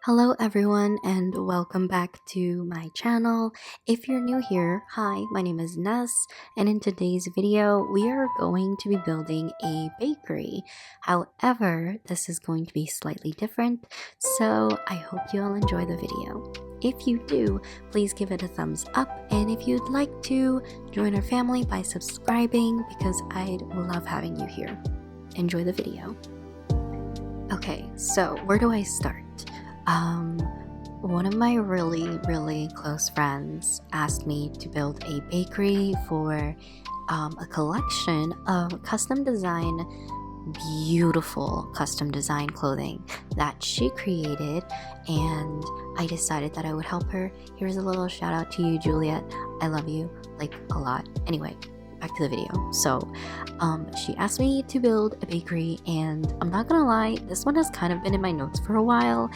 Hello everyone and welcome back to my channel. If you're new here, hi, my name is Ness, and in today's video we are going to be building a bakery. However, this is going to be slightly different, so I hope you all enjoy the video. If you do, please give it a thumbs up, and if you'd like to join our family by subscribing, because I'd love having you here. Enjoy the video. Okay, so where do I start? One of my really close friends asked me to build a bakery for a collection of beautiful custom design clothing that she created, and I decided that I would help her. Here's a little shout out to you, Juliet. I love you like a lot. Anyway, back to the video. So she asked me to build a bakery, and I'm not gonna lie, this one has kind of been in my notes for a while.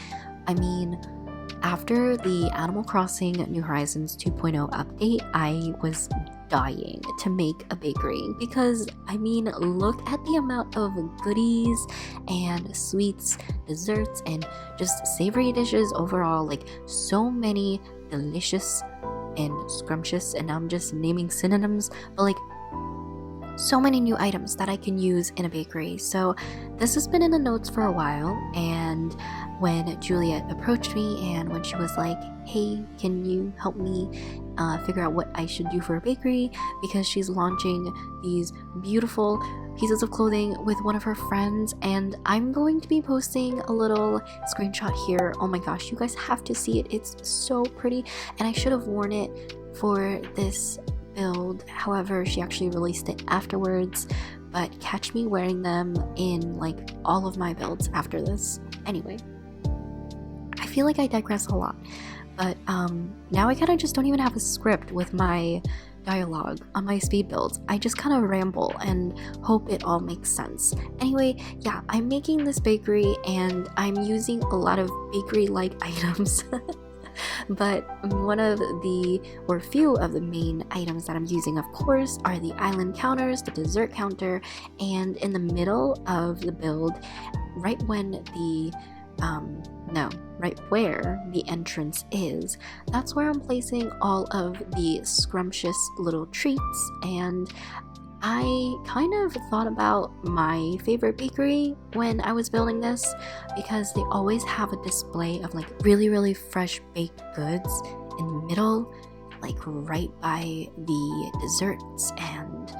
I mean, after the Animal Crossing New Horizons 2.0 update, I was dying to make a bakery because, I mean, look at the amount of goodies and sweets, desserts, and just savory dishes overall. Like, so many delicious and scrumptious, and I'm just naming synonyms, but like so many new items that I can use in a bakery. So this has been in the notes for a while, and when Juliet approached me and when she was like, hey, can you help me figure out what I should do for a bakery, because she's launching these beautiful pieces of clothing with one of her friends, and I'm going to be posting a little screenshot here. Oh my gosh, you guys have to see it. It's so pretty, and I should have worn it for this build. However, she actually released it afterwards, but catch me wearing them in like all of my builds after this. Anyway, I feel like I digress a lot, but now I kind of just don't even have a script with my dialogue on my speed builds. I just kind of ramble and hope it all makes sense. Anyway, yeah, I'm making this bakery and I'm using a lot of bakery-like items. But few of the main items that I'm using, of course, are the island counters, the dessert counter, and in the middle of the build, right where the entrance is, that's where I'm placing all of the scrumptious little treats. And I kind of thought about my favorite bakery when I was building this, because they always have a display of like really fresh baked goods in the middle, like right by the desserts, and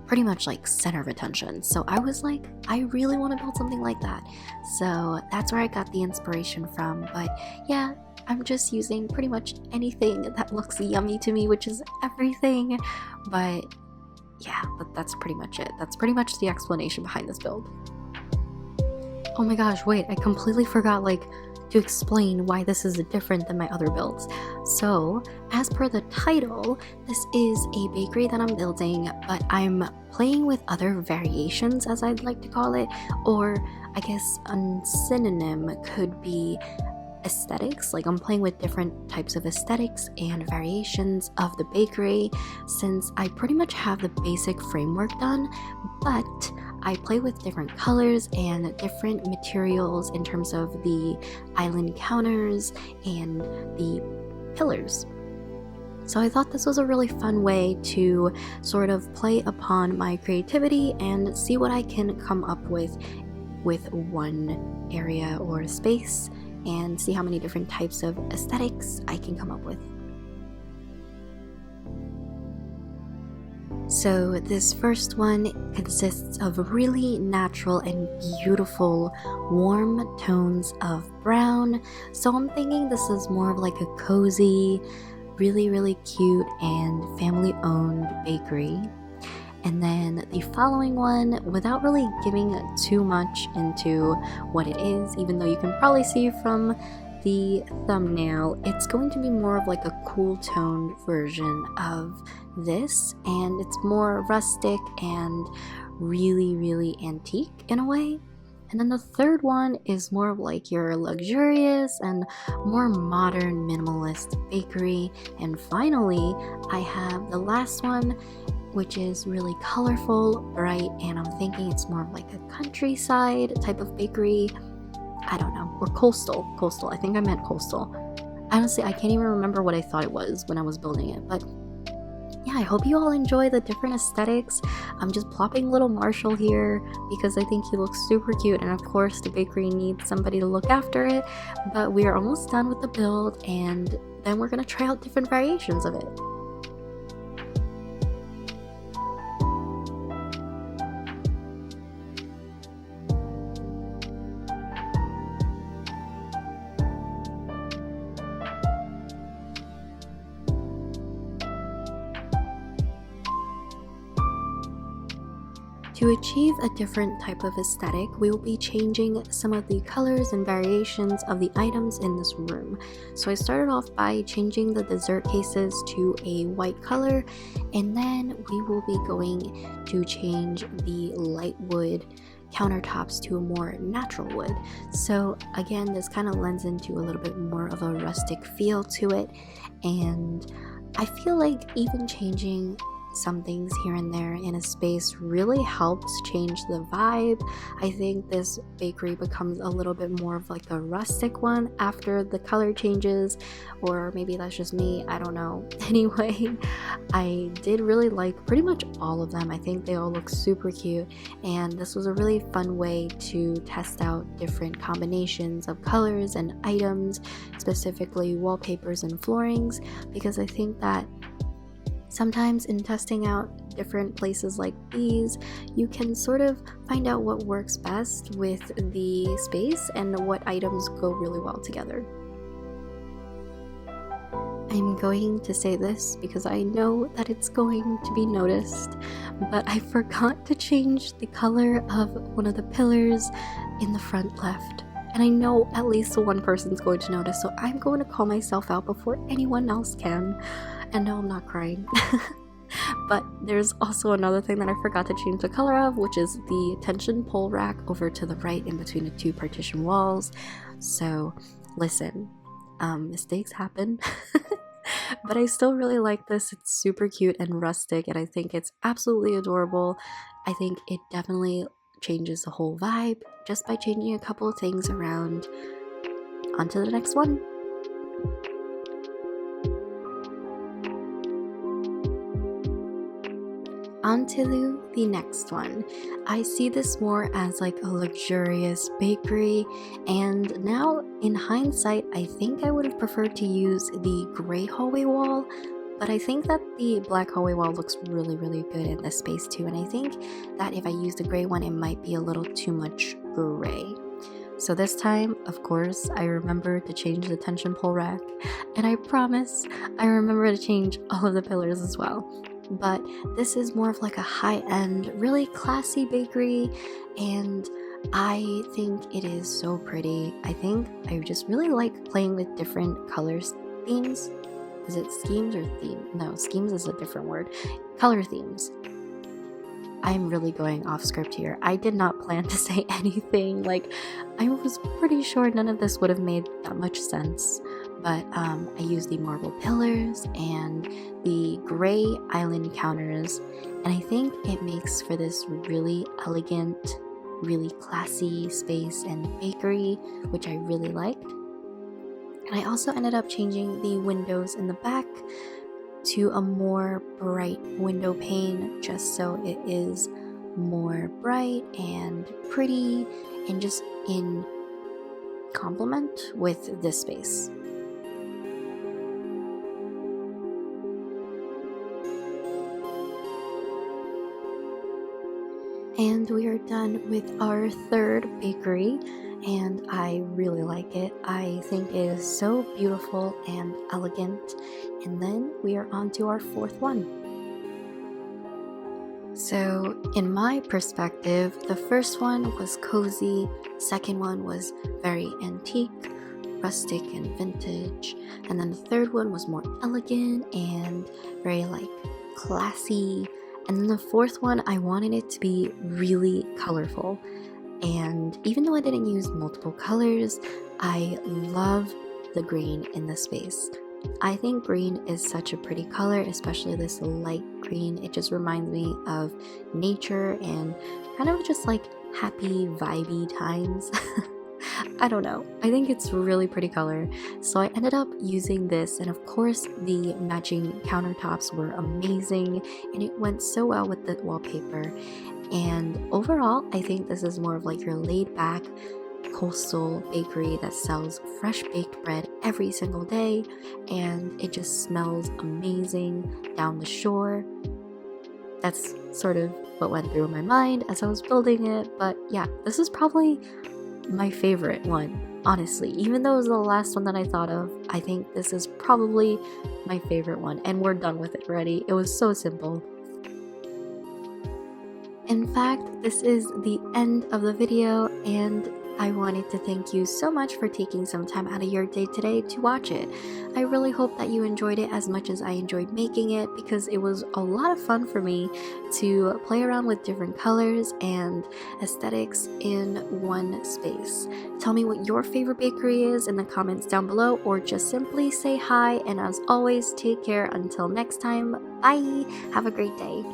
pretty much like center of attention. So I was like, I really want to build something like that. So that's where I got the inspiration from. But yeah, I'm just using pretty much anything that looks yummy to me, which is everything. But yeah, but that's pretty much it. That's pretty much the explanation behind this build. Oh my gosh, wait, I completely forgot to explain why this is different than my other builds. So, as per the title, this is a bakery that I'm building, but I'm playing with other variations, as I'd like to call it, or I guess a synonym could be aesthetics. Like, I'm playing with different types of aesthetics and variations of the bakery, since I pretty much have the basic framework done, but I play with different colors and different materials in terms of the island counters and the pillars. So I thought this was a really fun way to sort of play upon my creativity and see what I can come up with one area or space, and see how many different types of aesthetics I can come up with. So this first one consists of really natural and beautiful warm tones of brown. So I'm thinking this is more of like a cozy, really cute and family-owned bakery. And then the following one, without really giving too much into what it is, even though you can probably see from the thumbnail, it's going to be more of like a cool toned version of this, and it's more rustic and really antique in a way. And then the third one is more of like your luxurious and more modern minimalist bakery. And finally, I have the last one, which is really colorful, bright, and I'm thinking it's more of like a countryside type of bakery. I don't know. or coastal. I think I meant coastal. Honestly, I can't even remember what I thought it was when I was building it, but yeah, I hope you all enjoy the different aesthetics. I'm just plopping little Marshall here because I think he looks super cute, and of course the bakery needs somebody to look after it, but we are almost done with the build, and then we're gonna try out different variations of it. To achieve a different type of aesthetic, we will be changing some of the colors and variations of the items in this room. So I started off by changing the dessert cases to a white color, and then we will be going to change the light wood countertops to a more natural wood. So again, this kind of lends into a little bit more of a rustic feel to it, and I feel like even changing some things here and there in a space really helps change the vibe. I think this bakery becomes a little bit more of like a rustic one after the color changes, or maybe that's just me, I don't know. Anyway, I did really like pretty much all of them. I think they all look super cute, and this was a really fun way to test out different combinations of colors and items, specifically wallpapers and floorings, because I think that sometimes in testing out different places like these, you can sort of find out what works best with the space and what items go really well together. I'm going to say this because I know that it's going to be noticed, but I forgot to change the color of one of the pillars in the front left. And I know at least one person's going to notice, so I'm going to call myself out before anyone else can. And no, I'm not crying. But there's also another thing that I forgot to change the color of, which is the tension pole rack over to the right in between the two partition walls. So listen, mistakes happen. But I still really like this. It's super cute and rustic, and I think it's absolutely adorable. I think it definitely changes the whole vibe just by changing a couple of things around. On to the next one. On to the next one. I see this more as like a luxurious bakery, and now in hindsight I think I would have preferred to use the gray hallway wall, but I think that the black hallway wall looks really good in this space too, and I think that if I use the gray one it might be a little too much gray. So this time, of course, I remember to change the tension pole rack, and I promise I remember to change all of the pillars as well. But this is more of like a high-end, really classy bakery, and I think it is so pretty. I think I just really like playing with different colors, themes. Is it schemes or theme? No, schemes is a different word. Color themes. I'm really going off script here. I did not plan to say anything. Like, I was pretty sure none of this would have made that much sense. But I used the marble pillars and the gray island counters, and I think it makes for this really elegant, really classy space and bakery, which I really liked. And I also ended up changing the windows in the back to a more bright window pane, just so it is more bright and pretty and just in complement with this space. And we are done with our third bakery, and I really like it. I think it is so beautiful and elegant. And then we are on to our fourth one. So in my perspective, the first one was cozy, second one was very antique, rustic and vintage, and then the third one was more elegant and very like classy. And then the fourth one, I wanted it to be really colorful. And even though I didn't use multiple colors, I love the green in the space. I think green is such a pretty color, especially this light green. It just reminds me of nature and kind of just like happy, vibey times. I don't know. I think it's really pretty color. So I ended up using this, and of course the matching countertops were amazing and it went so well with the wallpaper. And overall, I think this is more of like your laid back coastal bakery that sells fresh baked bread every single day, and it just smells amazing down the shore. That's sort of what went through my mind as I was building it, but yeah, this is probably my favorite one, honestly. Even though it was the last one that I thought of, I think this is probably my favorite one, and we're done with it already. It was so simple. In fact, this is the end of the video, and I wanted to thank you so much for taking some time out of your day today to watch it. I really hope that you enjoyed it as much as I enjoyed making it, because it was a lot of fun for me to play around with different colors and aesthetics in one space. Tell me what your favorite bakery is in the comments down below, or just simply say hi, and as always, take care until next time. Bye! Have a great day.